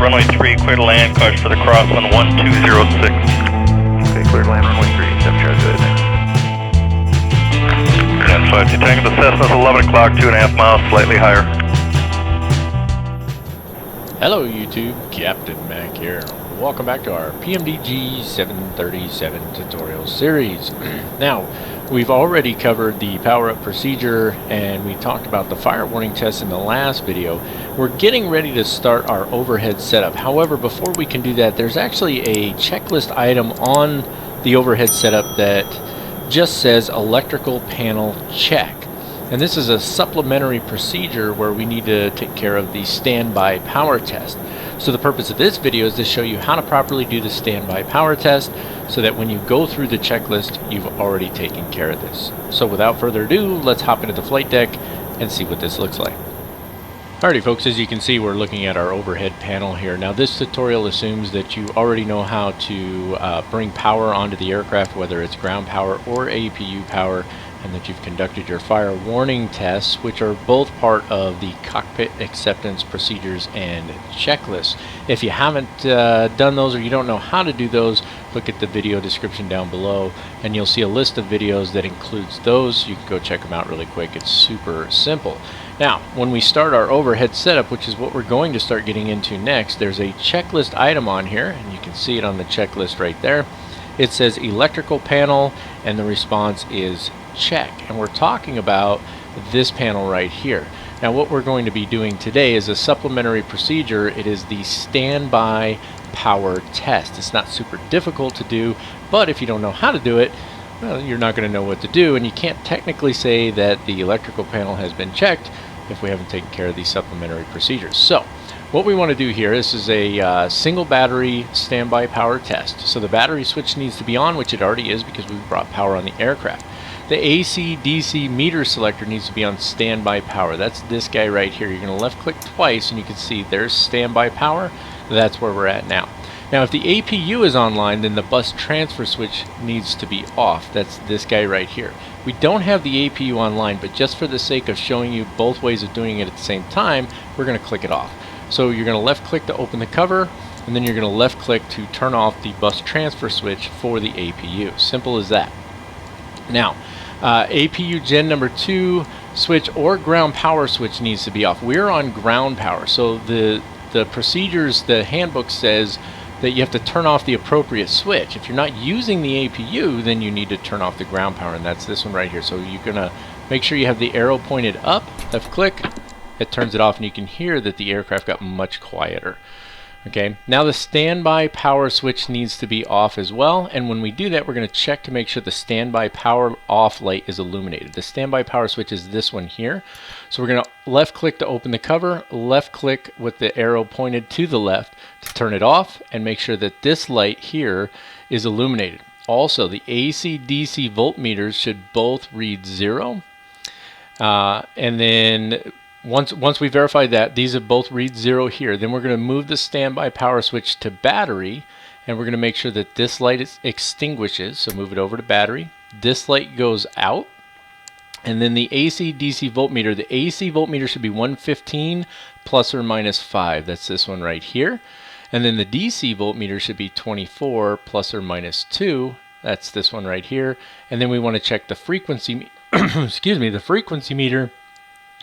Runway 3, clear to land, caution for the cross on 1206. Okay, clear to land, runway 3, 7 Charlie, go ahead. 10-5, Tango, the Cessna's 11 o'clock, 2.5 miles, slightly higher. Hello YouTube, Captain Mac here. Welcome back to our PMDG 737 tutorial series. Now, we've already covered the power-up procedure and we talked about the fire warning test in the last video. We're getting ready to start our overhead setup. However, before we can do that, there's actually a checklist item on the overhead setup that just says electrical panel check. And this is a supplementary procedure where we need to take care of the standby power test. So the purpose of this video is to show you how to properly do the standby power test so that when you go through the checklist, you've already taken care of this. So without further ado, let's hop into the flight deck and see what this looks like. Alrighty folks, as you can see, we're looking at our overhead panel here. Now this tutorial assumes that you already know how to bring power onto the aircraft, whether it's ground power or APU power, and that you've conducted your fire warning tests, which are both part of the cockpit acceptance procedures and checklist. If you haven't done those or you don't know how to do those, look at the video description down below and you'll see a list of videos that includes those. You can go check them out really quick. It's super simple. Now, when we start our overhead setup, which is what we're going to start getting into next, there's a checklist item on here, and you can see it on the checklist right there. It says electrical panel, and the response is check. And we're talking about this panel right here. Now, what we're going to be doing today is a supplementary procedure. It is the standby power test. It's not super difficult to do, but if you don't know how to do it, well, you're not going to know what to do, and you can't technically say that the electrical panel has been checked if we haven't taken care of these supplementary procedures. So what we want to do here, this is a single battery standby power test. So the battery switch needs to be on, which it already is because we've brought power on the aircraft. The AC DC meter selector needs to be on standby power. That's this guy right here. You're going to left click twice and you can see there's standby power. That's where we're at now. Now if the APU is online, then the bus transfer switch needs to be off. That's this guy right here. We don't have the APU online, but just for the sake of showing you both ways of doing it at the same time, we're going to click it off. So you're going to left click to open the cover, and then you're going to left click to turn off the bus transfer switch for the APU. Simple as that. Now, APU Gen number 2 switch or ground power switch needs to be off. We're on ground power, so the procedures, the handbook says that you have to turn off the appropriate switch. If you're not using the APU, then you need to turn off the ground power, and that's this one right here. So you're gonna make sure you have the arrow pointed up, left click, it turns it off, and you can hear that the aircraft got much quieter. Okay, now the standby power switch needs to be off as well, and when we do that, we're going to check to make sure the standby power off light is illuminated. The standby power switch is this one here. So we're going to left click to open the cover, left click with the arrow pointed to the left to turn it off, and make sure that this light here is illuminated. Also, the AC DC voltmeters should both read 0, and then once we verify that these have both read 0 here, then we're going to move the standby power switch to battery, and we're going to make sure that this light extinguishes. So move it over to battery. This light goes out, and then the AC DC voltmeter, the AC voltmeter should be 115 plus or minus 5. That's this one right here. And then the DC voltmeter should be 24 plus or minus 2. That's this one right here. And then we want to check the frequency excuse me, the frequency meter,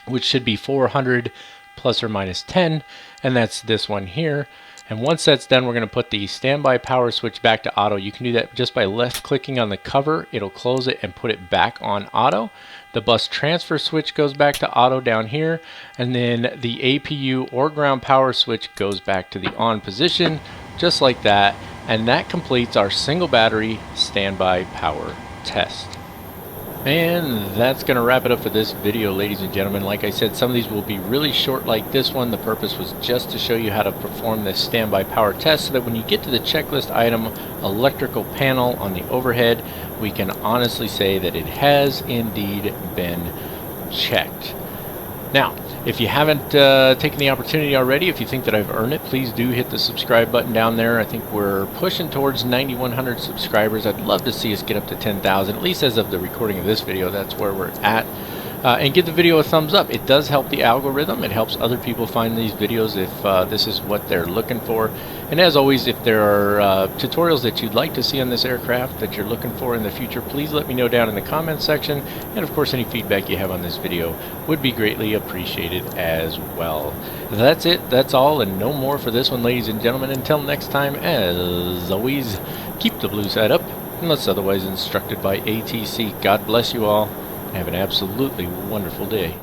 which should be 400 plus or minus 10, and that's this one here. And once that's done, we're going to put the standby power switch back to auto. You can do that just by left clicking on the cover. It'll close it and put it back on auto. The bus transfer switch goes back to auto down here, and then the APU or ground power switch goes back to the on position, just like that. And that completes our single battery standby power test. And that's going to wrap it up for this video, ladies and gentlemen. Like I said, some of these will be really short like this one. The purpose was just to show you how to perform this standby power test so that when you get to the checklist item, electrical panel on the overhead, we can honestly say that it has indeed been checked. Now, if you haven't taken the opportunity already, if you think that I've earned it, please do hit the subscribe button down there. I think we're pushing towards 9,100 subscribers. I'd love to see us get up to 10,000, at least as of the recording of this video. That's where we're at. And give the video a thumbs up. It does help the algorithm. It helps other people find these videos if this is what they're looking for. And as always, if there are tutorials that you'd like to see on this aircraft that you're looking for in the future, please let me know down in the comments section. And of course, any feedback you have on this video would be greatly appreciated as well. That's it. That's all, and no more for this one, ladies and gentlemen. Until next time, as always, keep the blue side up, unless otherwise instructed by ATC. God bless you all. Have an absolutely wonderful day.